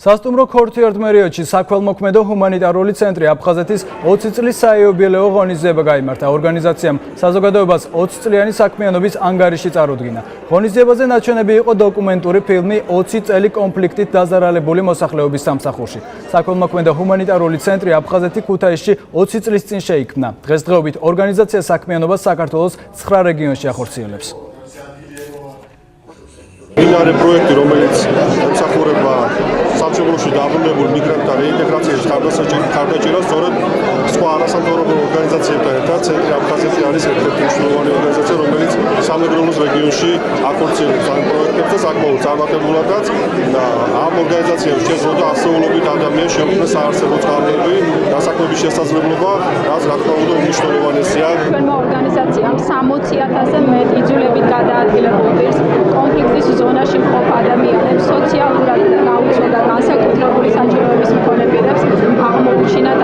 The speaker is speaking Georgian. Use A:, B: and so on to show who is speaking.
A: სასტუმრო ქორთიერთმერიოდში საქველმოქმედო ჰუმანიტარული ცენტრი აფხაზეთის 20 წლის საიუბილეო ღონისძიება გაიმართა. ორგანიზაციამ საზოგადოებას 20 წლიანი საქმიანობის ანგარიში წარუდგინა. ღონისძიებაზე ნაჩვენები იყო დოკუმენტური ფილმი 20 წელი კონფლიქტით დაზარალებული მოსახლეობის სამსახურში. საქველმოქმედო ჰუმანიტარული ცენტრი აფხაზეთი ქუთაისში 20 წლის წინ შეიქმნა. დღესდღეობით ორგანიზაცია საქმიანობას საქართველოს 9 რეგიონში ახორციელებს.
B: მინარე პროექტი, რომელიც ემსახურება სამშობლოში დაბრუნებულ მიგრანტთა რეინტეგრაციის ხარდაჭერას, სწორედ სხვა არასამთავრობო ორგანიზაციებთან ერთად ცენტრი აფხაზეთი არის ერთ-ერთი მნიშვნელოვანი ორგანიზაცია, რომელიც სამეგრელოს რეგიონში ახორციელებს ამ პროექტებს და საკმაოდ წარმატებულადაც. ამ ორგანიზაციამ შეძლო ასეულობით ადამიანს შეუქმნა საარსებო წყაროები, დასაქმების შესაძლებლობა, რაც რა თქმა უნდა უმნიშვნელოვანესია.
C: ჩვენმა ორგანიზაციამ 60,000-ზე მეტ იძულებით გადაადგილებულ პირს, კონფლიქტის ზონაში მყოფ ადამიანებს, სოციალურად გაუწოდა განსაკუთრებული საჭიროების მქონე პირებს აღმოუჩინათ